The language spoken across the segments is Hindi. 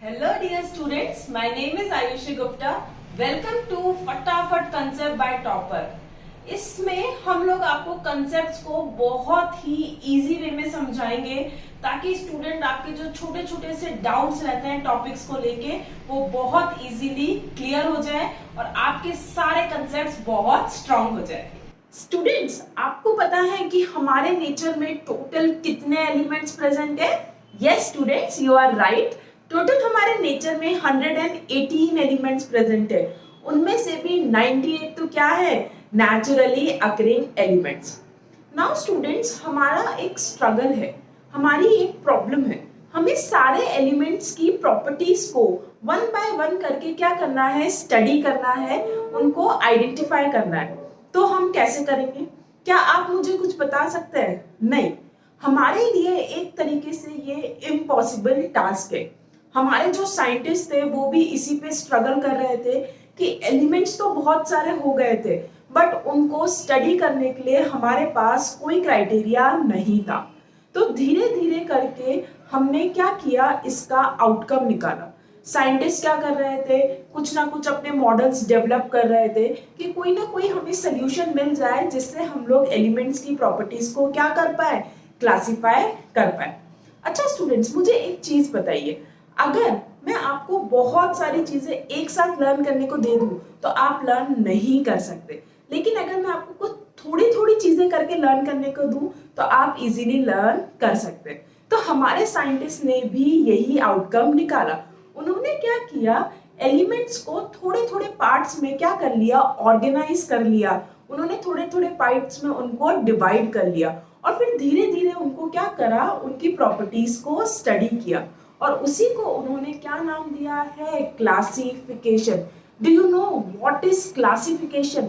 Hello dear students, my name is Ayushi Gupta. Welcome to फटाफट कंसेप्ट बाय टॉपर। इसमें हम लोग आपको कंसेप्ट्स को बहुत ही इजी वे में समझाएंगे ताकि स्टूडेंट आपके जो छोटे छोटे से डाउट्स रहते हैं टॉपिक्स को लेके वो बहुत इजीली क्लियर हो जाए और आपके सारे कंसेप्ट्स बहुत स्ट्रांग हो जाए। स्टूडेंट्स, आपको पता है कि हमारे नेचर में टोटल कितने एलिमेंट्स प्रेजेंट है? Yes students, you are right. Total हमारे नेचर में 118 एलिमेंट्स प्रेजेंट है। उनमें से भी 98 तो क्या है? Naturally occurring elements. Now students, हमारा एक स्ट्रगल है, हमारी एक प्रॉब्लम है। हमें सारे एलिमेंट्स की प्रॉपर्टीज को वन बाय वन करके क्या करना है? स्टडी करना है, उनको आइडेंटिफाई करना है। तो हम कैसे करेंगे? क्या आप मुझे कुछ बता सकते हैं? नहीं, हमारे लिए एक तरीके से ये इम्पॉसिबल टास्क है। हमारे जो साइंटिस्ट थे वो भी इसी पे स्ट्रगल कर रहे थे कि एलिमेंट्स तो बहुत सारे हो गए थे बट उनको स्टडी करने के लिए हमारे पास कोई क्राइटेरिया नहीं था। तो धीरे धीरे करके हमने क्या किया, इसका आउटकम निकाला। साइंटिस्ट क्या कर रहे थे? कुछ ना कुछ अपने मॉडल्स डेवलप कर रहे थे कि कोई ना कोई हमें सोल्यूशन मिल जाए जिससे हम लोग एलिमेंट्स की प्रॉपर्टीज को क्या कर पाए? क्लासिफाई कर पाए। अच्छा स्टूडेंट्स, मुझे एक चीज बताइए, अगर मैं आपको बहुत सारी चीजें एक साथ लर्न करने को दे दूं तो आप लर्न नहीं कर सकते, लेकिन अगर मैं आपको कुछ थोड़ी थोड़ी चीजें करके लर्न करने को दूं तो आप इजीली लर्न कर सकते। तो हमारे साइंटिस्ट ने भी यही आउटकम निकाला। उन्होंने क्या किया, एलिमेंट्स को थोड़े थोड़े पार्ट्स में क्या कर लिया? ऑर्गेनाइज कर लिया। उन्होंने थोड़े थोड़े पार्ट्स में उनको डिवाइड कर लिया और फिर धीरे धीरे उनको क्या करा? उनकी प्रॉपर्टीज को स्टडी किया और उसी को उन्होंने क्या नाम दिया है? Classification. Do you know what is classification?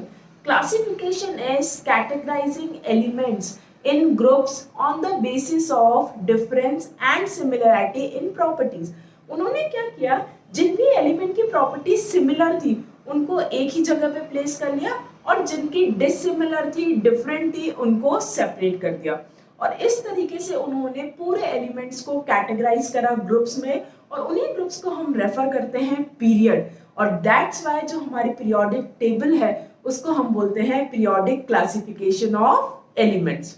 Classification is categorising elements in groups on the basis of difference and similarity in properties। उन्होंने क्या किया, जिन भी एलिमेंट की प्रॉपर्टी सिमिलर थी उनको एक ही जगह पे प्लेस कर लिया और जिनकी डिसिमिलर थी, डिफरेंट थी, उनको सेपरेट कर दिया। और इस तरीके से उन्होंने पूरे एलिमेंट्स को कैटेगराइज करा ग्रुप्स में और उन्हीं ग्रुप्स को हम रेफर करते हैं पीरियड। और दैट्स वाई जो हमारी पीरियोडिक टेबल है उसको हम बोलते हैं पीरियोडिक क्लासिफिकेशन ऑफ एलिमेंट्स।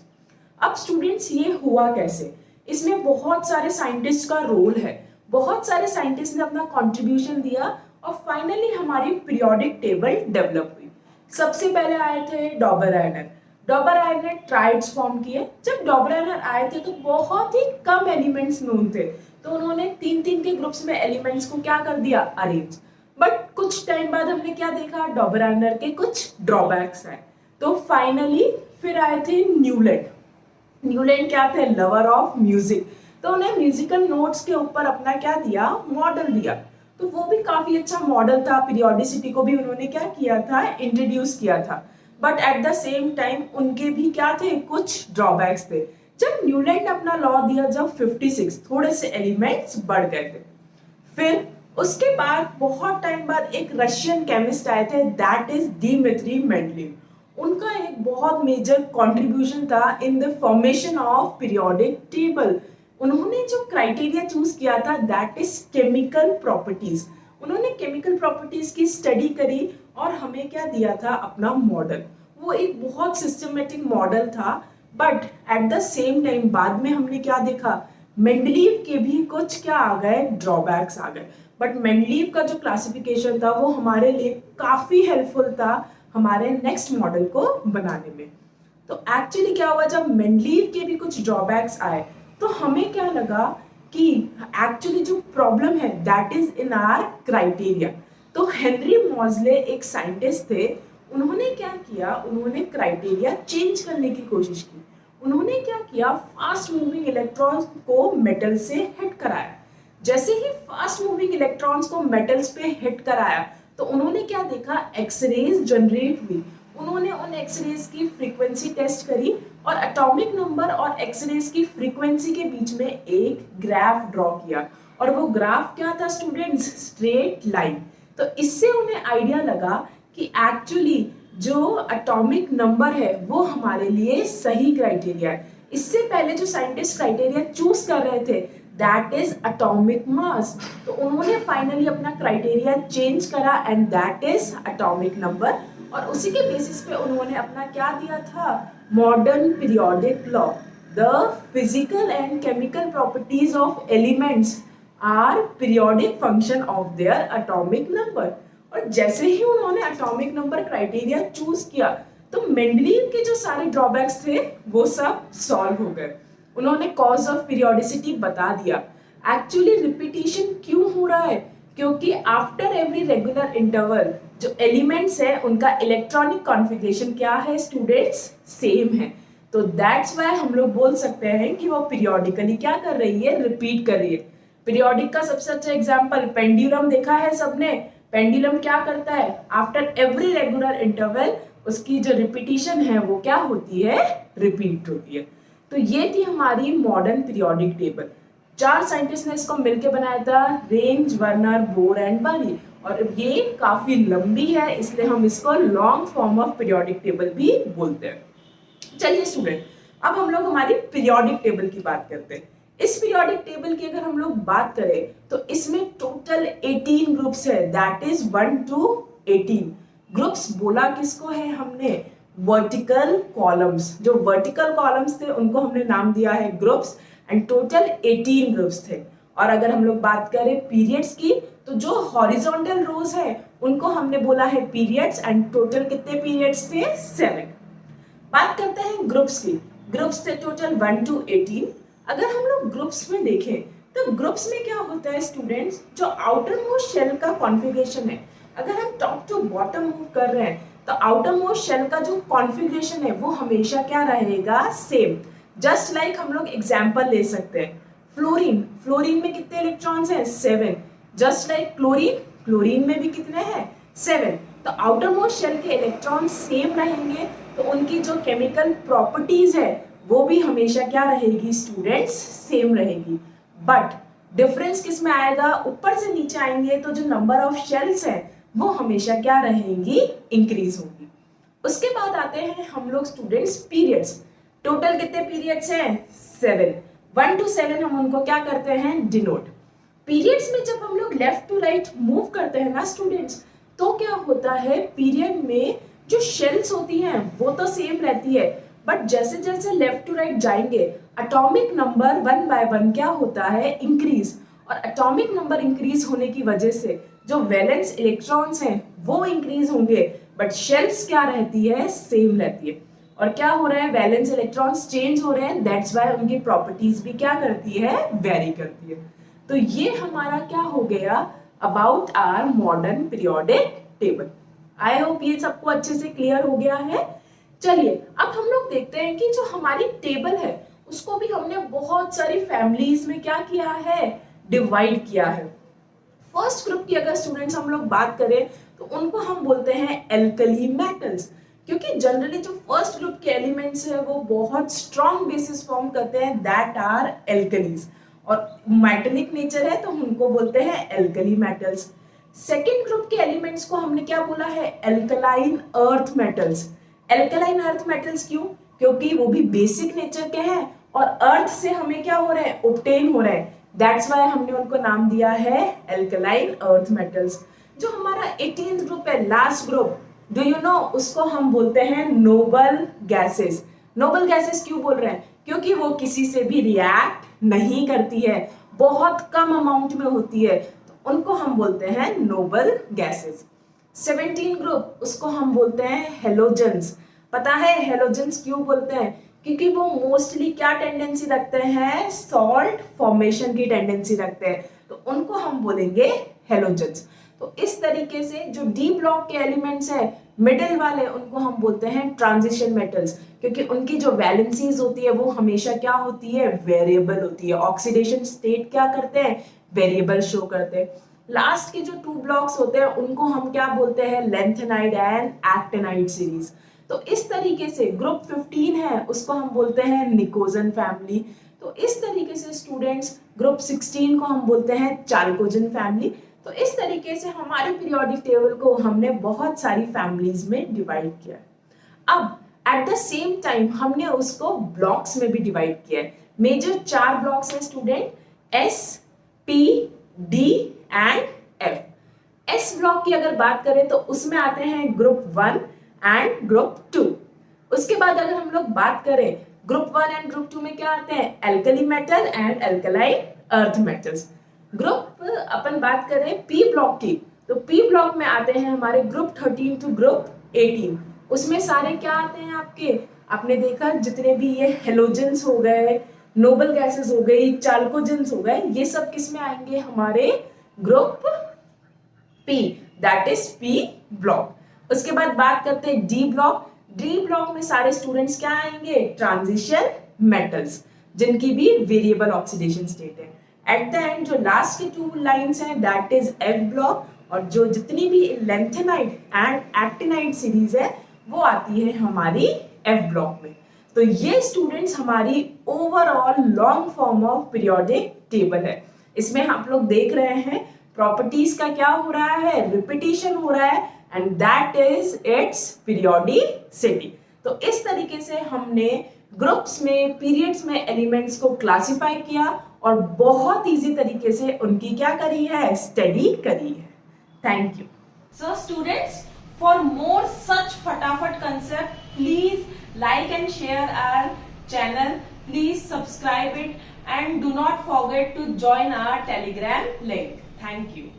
अब स्टूडेंट्स, ये हुआ कैसे? इसमें बहुत सारे साइंटिस्ट का रोल है, बहुत सारे साइंटिस्ट ने अपना कंट्रीब्यूशन दिया और फाइनली हमारी पीरियोडिक टेबल डेवलप हुई। सबसे पहले आए थे डॉबराइनर। डॉबराइनर ने ट्राइड्स फॉर्म किए। जब डॉबराइनर आए थे तो बहुत ही कम एलिमेंट्स नोन थे, तो उन्होंने तीन तीन के ग्रुप्स में एलिमेंट्स को क्या कर दिया? अरेंज। बट कुछ टाइम बाद हमने क्या देखा? डॉबराइनर के कुछ ड्रॉबैक्स आए। तो फाइनली फिर आए थे न्यूलैंड। न्यूलैंड क्या थे? Lover of music. तो उन्हें म्यूजिकल नोट्स के ऊपर अपना क्या दिया? मॉडल दिया। तो वो भी काफी अच्छा मॉडल था। पीरियोडिसिटी को भी उन्होंने क्या किया था? इंट्रोड्यूस किया था। But at the same time उनके भी क्या थे? कुछ ड्रॉबैक्स थे। जब न्यूलैंड अपना लॉ दिया, जब 56 थोड़े से एलिमेंट्स बढ़ गए थे। फिर उसके बाद बहुत टाइम बाद एक रशियन केमिस्ट आए थे, दैट इज दिमित्री मेंडलीव। उनका एक बहुत मेजर कंट्रीब्यूशन था in the formation of periodic table. उन्होंने जो क्राइटेरिया चूज किया था दैट इज केमिकल प्रॉपर्टीज। उन्होंने केमिकल प्रॉपर्टीज की स्टडी करी और हमें क्या दिया था? अपना मॉडल। वो एक बहुत सिस्टमेटिक मॉडल था। But at the same time बाद में हमने क्या देखा? मेंडलीव के भी कुछ क्या आ गए? ड्रॉबैक्स आ गए। बट मेंडलीव का जो क्लासिफिकेशन था वो हमारे लिए काफी हेल्पफुल था हमारे नेक्स्ट मॉडल को बनाने में। तो एक्चुअली क्या हुआ, जब मेंडलीव के भी कुछ ड्रॉबैक्स आए तो हमें क्या लगा कि एक्चुअली जो प्रॉब्लम है that is in our criteria. तो हेनरी मॉजले एक साइंटिस्ट थे, उन्होंने क्या किया? उन्होंने क्राइटेरिया चेंज करने की कोशिश की। उन्होंने क्या किया? फास्ट मूविंग इलेक्ट्रॉन्स को मेटल से हिट कराया। जैसे ही फास्ट मूविंग इलेक्ट्रॉन्स को मेटल्स पे हिट कराया तो उन्होंने क्या देखा? एक्सरेज जनरेट हुई। उन्होंने उन एक्सरेज की फ्रीक्वेंसी टेस्ट करी और एटॉमिक नंबर और एक्सरेज की फ्रीक्वेंसी के बीच में एक ग्राफ ड्रॉ किया और वो ग्राफ क्या था स्टूडेंट्स? Straight line. तो इससे उन्हें आइडिया लगा कि एक्चुअली जो एटॉमिक नंबर है वो हमारे लिए सही क्राइटेरिया है। इससे पहले जो साइंटिस्ट क्राइटेरिया चूज कर रहे थे दैट इज एटॉमिक मास। तो उन्होंने फाइनली अपना क्राइटेरिया चेंज करा and that is atomic number, और उसी के बेसिस पे उन्होंने अपना क्या दिया था, modern periodic law. The physical and chemical properties of elements are periodic function of their atomic number. और जैसे ही उन्होंने एटॉमिक नंबर क्राइटेरिया चूज किया तो मेंडलीव के जो सारे ड्रॉबैक्स थे वो सब सॉल्व हो गए। उन्होंने कॉज ऑफ पीरियोडिसिटी बता दिया। एक्चुअली रिपीटिशन क्यों हो रहा है, क्योंकि आफ्टर एवरी रेगुलर इंटरवल जो एलिमेंट्स है उनका इलेक्ट्रॉनिक कॉन्फ़िगरेशन क्या है स्टूडेंट्स, सेम है। तो दैट्स वाई हम लोग बोल सकते हैं कि वो पीरियोडिकली क्या कर रही है, रिपीट कर रही है। पीरियोडिक का सबसे अच्छा एग्जाम्पल पेंडुलम देखा है सबने। पेंडुलम क्या करता है, आफ्टर एवरी रेगुलर इंटरवल उसकी जो रिपीटिशन है वो क्या होती है, रिपीट होती है। तो ये थी हमारी मॉडर्न पीरियोडिक टेबल। 4 साइंटिस्ट ने इसको मिलकर बनाया था, रेंज, वर्नर, बोर एंड बारी, और ये काफी लंबी है इसलिए हम इसको long form of periodic table भी बोलते हैं। चलिए स्टूडेंट, अब हम लोग हमारी पीरियोडिक टेबल की बात करते हैं। इस पीरियोडिक टेबल की अगर हम लोग बात करें तो इसमें टोटल 18 ग्रुप्स है, दैट इज 1 to 18। ग्रुप्स बोला किसको है हमने, वर्टिकल कॉलम्स। जो वर्टिकल कॉलम्स थे उनको हमने नाम दिया है ग्रुप्स, एंड टोटल 18 ग्रुप्स थे। और अगर हम लोग बात करें पीरियड्स की तो जो हॉरिजॉन्टल रोज है उनको हमने बोला है पीरियड्स, एंड टोटल कितने पीरियड्स थे, 7। बात करते हैं ग्रुप्स की। ग्रुप्स थे टोटल 1 to 18। अगर हम लोग ग्रुप्स में देखें तो ग्रुप्स में क्या होता है स्टूडेंट्स, जो आउटर मोस्ट शेल का कॉन्फ़िगरेशन है, अगर हम टॉप टू बॉटम मूव कर रहे हैं तो आउटर मोस्ट शेल का जो कॉन्फ़िगरेशन है वो हमेशा क्या रहेगा, सेम। जस्ट लाइक हम लोग एग्जांपल ले सकते हैं, फ्लोरीन। फ्लोरीन में कितने इलेक्ट्रॉन्स हैं, 7। जस्ट लाइक क्लोरीन, क्लोरीन में भी कितने हैं, 7। तो आउटर मोस्ट शेल के इलेक्ट्रॉन सेम रहेंगे तो उनकी जो केमिकल प्रॉपर्टीज है वो भी हमेशा क्या रहेगी स्टूडेंट्स, सेम रहेगी। बट डिफरेंस किस में आएगा, ऊपर से नीचे आएंगे तो जो नंबर ऑफ शेल्स है वो हमेशा क्या रहेंगी, इंक्रीज होगी। उसके बाद आते हैं हम लोग स्टूडेंट्स पीरियड्स। टोटल कितने पीरियड्स हैं, 7। 1 to 7 हम उनको क्या करते हैं, डिनोट। पीरियड्स में जब हम लोग लेफ्ट टू राइट मूव करते हैं ना स्टूडेंट्स, तो क्या होता है, पीरियड में जो शेल्स होती हैं वो तो सेम रहती है, बट जैसे जैसे लेफ्ट टू राइट जाएंगे एटॉमिक नंबर 1 by 1 क्या होता है, इंक्रीज। और एटॉमिक नंबर इंक्रीज होने की वजह से जो वैलेंस इलेक्ट्रॉन्स हैं वो इंक्रीज होंगे, बट शेल्स क्या रहती है, सेम रहती है। और क्या हो रहा है, वैलेंस इलेक्ट्रॉन्स चेंज हो रहे हैं, दैट्स वाई उनकी प्रॉपर्टीज भी क्या करती है, वेरी करती है। तो ये हमारा क्या हो गया about our modern periodic table. I hope ये सबको अच्छे से क्लियर हो गया है। चलिए अब हम लोग देखते हैं कि जो हमारी टेबल है उसको भी हमने बहुत सारी फैमिलीज में क्या किया है, डिवाइड किया है। फर्स्ट ग्रुप की अगर स्टूडेंट्स हम लोग बात करें तो उनको हम बोलते हैं एल्कली मेटल्स, क्योंकि जनरली जो फर्स्ट ग्रुप के एलिमेंट्स है वो बहुत स्ट्रॉन्ग बेसिस फॉर्म करते हैं, दैट आर एल्कलीज, और मेटेलिक नेचर है तो उनको बोलते हैं एल्कली मेटल्स। सेकेंड ग्रुप के एलिमेंट्स को हमने क्या बोला है, alkaline earth metals. Alkaline earth metals क्यों, क्योंकि वो भी बेसिक नेचर के हैं और अर्थ से हमें क्या हो रहे हैं, ऑब्टेन हो रहे हैं, दैट्स वाई हमने उनको नाम दिया है एल्कलाइन अर्थ मेटल्स। जो हमारा 18th ग्रुप है, last group, do you know, उसको हम बोलते हैं नोबल गैसेस। नोबल गैसेस क्यों बोल रहे हैं, क्योंकि वो किसी से भी रिएक्ट नहीं करती है, बहुत कम अमाउंट में होती है, तो उनको हम बोलते हैं नोबल गैसेस। 17 ग्रुप, उसको हम बोलते हैं हेलोजेंस। पता है हेलोजेंस क्यों बोलते हैं, क्योंकि वो मोस्टली क्या टेंडेंसी रखते हैं, सॉल्ट फॉर्मेशन की टेंडेंसी रखते हैं, तो उनको हम बोलेंगे हेलोजेंस। तो इस तरीके से जो डी ब्लॉक के एलिमेंट्स है मिडिल वाले, उनको हम बोलते हैं ट्रांजिशन मेटल्स, क्योंकि उनकी जो वैलेंसीज होती है वो हमेशा क्या होती है, वेरिएबल होती है। ऑक्सीडेशन स्टेट क्या करते हैं, वेरिएबल शो करते हैं। लास्ट के जो 2 ब्लॉक्स होते हैं उनको हम क्या बोलते हैं, लेंथेनाइड एंड एक्टिनाइड सीरीज। तो इस तरीके से ग्रुप 15 है उसको हम बोलते हैं निकोजन फैमिली। तो इस तरीके से स्टूडेंट्स ग्रुप 16 को हम बोलते हैं चाल्कोजन फैमिली। तो इस तरीके से हमारे पीरियोडिक टेबल को हमने बहुत सारी फैमिलीज में डिवाइड किया है। अब एट द सेम टाइम हमने उसको ब्लॉक्स में भी डिवाइड किया है। मेजर 4 ब्लॉक्स है student, S, P, D and F। S block की अगर बात करें तो उसमें आते हैं ग्रुप 1 एंड ग्रुप 2। उसके बाद अगर हम लोग बात करें ग्रुप 1 एंड ग्रुप 2 में क्या आते हैं, alkali metal and alkaline earth metals. Group अपन बात करें P ब्लॉक की, तो P ब्लॉक में आते हैं हमारे ग्रुप 13 टू ग्रुप 18। उसमें सारे क्या आते हैं आपके, आपने देखा जितने भी ये हेलोजेंस हो गए, नोबल गैसेस हो गई, चाल्कोजेंस हो गए, ये सब किस में आएंगे, हमारे group P, that is P block. उसके बाद बात करते हैं D ब्लॉक। D ब्लॉक में सारे स्टूडेंट्स क्या आएंगे, ट्रांजिशन मेटल्स, जिनकी भी वेरिएबल ऑक्सीडेशन स्टेट है। एट द एंड जो लास्ट की 2 लाइंस हैं दैट इज F ब्लॉक, और जो जितनी भी लेंथेनाइड एंड एक्टिनाइड सीरीज है वो आती है हमारी F ब्लॉक में। तो ये स्टूडेंट्स हमारी overall long form of periodic table है। इसमें आप लोग देख रहे हैं प्रॉपर्टीज का क्या हो रहा है, रिपीटिशन हो रहा है, and that is it's periodicity. तो इस तरीके से हमने ग्रुप्स में, पीरियड्स में एलिमेंट्स को क्लासिफाई किया और बहुत इजी तरीके से उनकी क्या करी है, स्टडी करी है। Thank you. So students, for more such फटाफट concept, please like and share our channel. Please subscribe it and do not forget to join our Telegram link. Thank you.